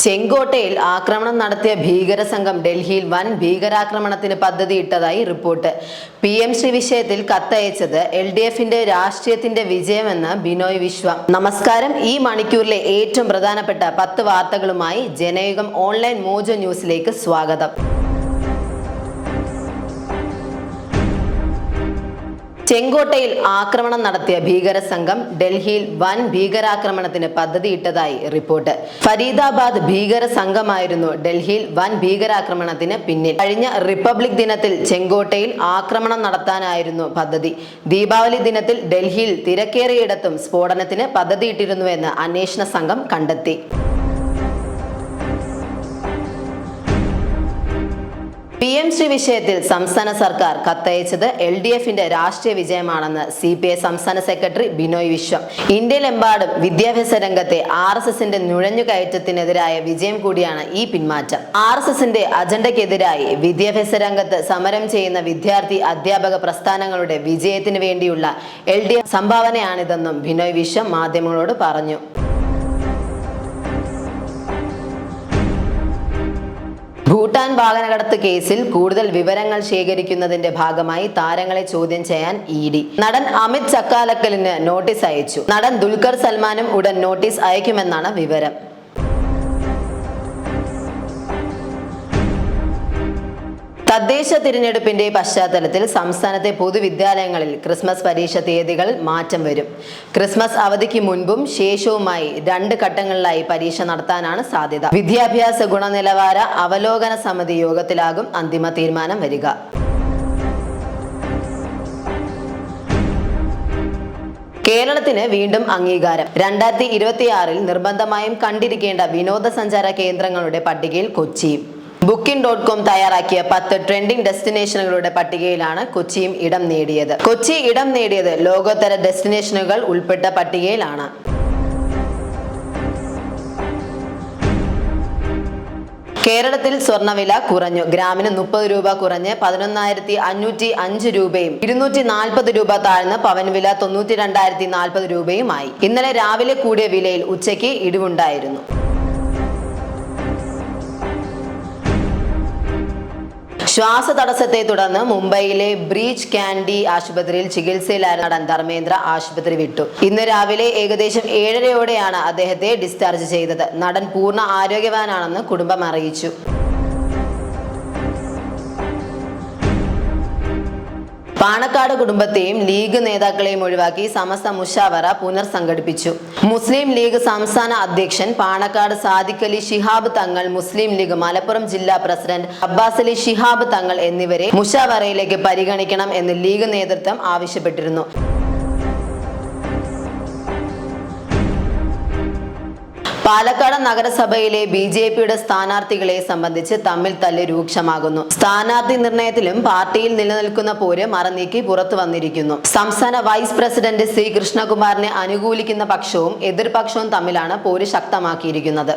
ചെങ്കോട്ടയിൽ ആക്രമണം നടത്തിയ ഭീകര സംഘം ഡൽഹിയിൽ വൻ ഭീകരാക്രമണത്തിന് പദ്ധതിയിട്ടതായി റിപ്പോർട്ട്. PMC വിഷയത്തിൽ കത്തയച്ചത് LDFന്റെ രാഷ്ട്രീയത്തിന്റെ വിജയമെന്ന് ബിനോയ് വിശ്വം. നമസ്കാരം. ഈ മണിക്കൂറിലെ ഏറ്റവും പ്രധാനപ്പെട്ട 10 വാർത്തകളുമായി ജനയുഗം ഓൺലൈൻ മോജോ ന്യൂസിലേക്ക് സ്വാഗതം. ചെങ്കോട്ടയിൽ ആക്രമണം നടത്തിയ ഭീകര സംഘം ഡൽഹിയിൽ വൻ ഭീകരാക്രമണത്തിന് പദ്ധതിയിട്ടതായി റിപ്പോർട്ട്. ഫരീദാബാദ് ഭീകര സംഘമായിരുന്നു ഡൽഹിയിൽ വൻ ഭീകരാക്രമണത്തിന് പിന്നിൽ. കഴിഞ്ഞ റിപ്പബ്ലിക് ദിനത്തിൽ ചെങ്കോട്ടയിൽ ആക്രമണം നടത്താനായിരുന്നു പദ്ധതി. ദീപാവലി ദിനത്തിൽ ഡൽഹിയിൽ തിരക്കേറിയിടത്തും സ്ഫോടനത്തിന് പദ്ധതിയിട്ടിരുന്നുവെന്ന് അന്വേഷണ സംഘം കണ്ടെത്തി. PMC വിഷയത്തിൽ സംസ്ഥാന സർക്കാർ കത്തയച്ചത് LDFന്റെ രാഷ്ട്രീയ വിജയമാണെന്ന് CPI സംസ്ഥാന സെക്രട്ടറി ബിനോയ് വിശ്വം. ഇന്ത്യയിലെമ്പാടും വിദ്യാഭ്യാസ രംഗത്തെ RSSന്റെ നുഴഞ്ഞുകയറ്റത്തിനെതിരായ വിജയം കൂടിയാണ് ഈ പിന്മാറ്റം. RSSന്റെ അജണ്ടയ്ക്കെതിരായി വിദ്യാഭ്യാസ രംഗത്ത് സമരം ചെയ്യുന്ന വിദ്യാർത്ഥി അധ്യാപക പ്രസ്ഥാനങ്ങളുടെ വിജയത്തിന് വേണ്ടിയുള്ള LDF സംഭാവനയാണിതെന്നും ബിനോയ് വിശ്വം മാധ്യമങ്ങളോട് പറഞ്ഞു. ഭൂട്ടാൻ വാഹനകടത്ത് കേസിൽ കൂടുതൽ വിവരങ്ങൾ ശേഖരിക്കുന്നതിന്റെ ഭാഗമായി താരങ്ങളെ ചോദ്യം ചെയ്യാൻ ED. നടൻ അമിത് ചക്കാലക്കലിന് നോട്ടീസ് അയച്ചു. നടൻ ദുൽഖർ സൽമാനും ഉടൻ നോട്ടീസ് അയക്കുമെന്നാണ് വിവരം. തദ്ദേശ തിരഞ്ഞെടുപ്പിന്റെ പശ്ചാത്തലത്തിൽ സംസ്ഥാനത്തെ പൊതുവിദ്യാലയങ്ങളിൽ ക്രിസ്മസ് പരീക്ഷ തീയതികൾ മാറ്റം വരും. ക്രിസ്മസ് അവധിക്ക് മുൻപും ശേഷവുമായി 2 ഘട്ടങ്ങളിലായി പരീക്ഷ നടത്താനാണ് സാധ്യത. വിദ്യാഭ്യാസ ഗുണനിലവാര അവലോകന സമിതി യോഗത്തിലാകും അന്തിമ തീരുമാനം വരിക. കേരളത്തിന് വീണ്ടും അംഗീകാരം. 2026-ൽ നിർബന്ധമായും കണ്ടിരിക്കേണ്ട വിനോദസഞ്ചാര കേന്ദ്രങ്ങളുടെ പട്ടികയിൽ കൊച്ചിയും. Booking.com തയ്യാറാക്കിയ 10 ട്രെൻഡിംഗ് ഡെസ്റ്റിനേഷനുകളുടെ പട്ടികയിലാണ് കൊച്ചിയും ഇടം നേടിയത്. കൊച്ചി ഇടം നേടിയത് ലോകോത്തര ഡെസ്റ്റിനേഷനുകൾ ഉൾപ്പെട്ട പട്ടികയിലാണ്. കേരളത്തിൽ സ്വർണ്ണവില കുറഞ്ഞു. ഗ്രാമിന് 30 രൂപ കുറഞ്ഞ് 11,505 രൂപയും 240 രൂപ താഴ്ന്ന് പവൻ വില 92,040 രൂപയുമായി. ഇന്നലെ രാവിലെ കൂടിയ വിലയിൽ ഉച്ചയ്ക്ക് ഇടിവുണ്ടായിരുന്നു. ശ്വാസതടസ്സത്തെ തുടർന്ന് മുംബൈയിലെ ബ്രീച്ച് കാൻഡി ആശുപത്രിയിൽ ചികിത്സയിലായിരുന്ന നടൻ ധർമ്മേന്ദ്ര ആശുപത്രി വിട്ടു. ഇന്ന് രാവിലെ ഏകദേശം 7:30യോടെയാണ് അദ്ദേഹത്തെ ഡിസ്ചാർജ് ചെയ്തത്. നടൻ പൂർണ്ണ ആരോഗ്യവാനാണെന്ന് കുടുംബം അറിയിച്ചു. പാണക്കാട് കുടുംബത്തെയും ലീഗ് നേതാക്കളെയും ഒഴിവാക്കി സമസ്ത മുഷാവറ പുനർസംഘടിപ്പിച്ചു. മുസ്ലിം ലീഗ് സംസ്ഥാന അധ്യക്ഷൻ പാണക്കാട് സാദിഖ് അലി ശിഹാബ് തങ്ങൾ, മുസ്ലിം ലീഗ് മലപ്പുറം ജില്ലാ പ്രസിഡന്റ് അബ്ബാസ് അലി ശിഹാബ് തങ്ങൾ എന്നിവരെ മുഷാവറയിലേക്ക് പരിഗണിക്കണം എന്ന് ലീഗ് നേതൃത്വം ആവശ്യപ്പെട്ടിരുന്നു. പാലക്കാട് നഗരസഭയിലെ BJPയുടെ സ്ഥാനാർത്ഥികളെ സംബന്ധിച്ച് തമ്മിൽ തല്ല് രൂക്ഷമാകുന്നു. സ്ഥാനാർത്ഥി നിർണയത്തിലും പാർട്ടിയിൽ നിലനിൽക്കുന്ന പോര് മറനീക്കി പുറത്തു വന്നിരിക്കുന്നു. സംസ്ഥാന വൈസ് പ്രസിഡന്റ് C കൃഷ്ണകുമാറിനെ അനുകൂലിക്കുന്ന പക്ഷവും എതിർപക്ഷവും തമ്മിലാണ് പോര് ശക്തമാക്കിയിരിക്കുന്നത്.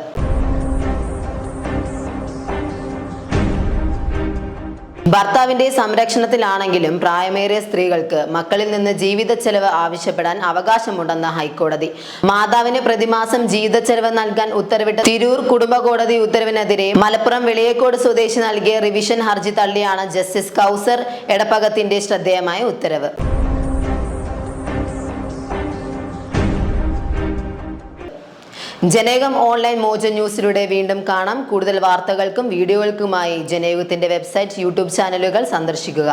ഭർത്താവിന്റെ സംരക്ഷണത്തിലാണെങ്കിലും പ്രായമേറിയ സ്ത്രീകൾക്ക് മക്കളിൽ നിന്ന് ജീവിത ചെലവ് ആവശ്യപ്പെടാൻ അവകാശമുണ്ടെന്ന് ഹൈക്കോടതി. മാതാവിന് പ്രതിമാസം ജീവിത ചെലവ് നൽകാൻ ഉത്തരവിട്ട തിരൂർ കുടുംബ കോടതി ഉത്തരവിനെതിരെ മലപ്പുറം വെളിയേക്കോട് സ്വദേശി നൽകിയ റിവിഷൻ ഹർജി തള്ളിയാണ് ജസ്റ്റിസ് കൗസർ എടപ്പകത്തിന്റെ ശ്രദ്ധേയമായ ഉത്തരവ്. ജനയുഗം ഓൺലൈൻ മോജോ ന്യൂസിലൂടെ വീണ്ടും കാണാം. കൂടുതൽ വാർത്തകൾക്കും വീഡിയോകൾക്കുമായി ജനയുഗത്തിന്റെ വെബ്സൈറ്റ്, YouTube ചാനലുകൾ സന്ദർശിക്കുക.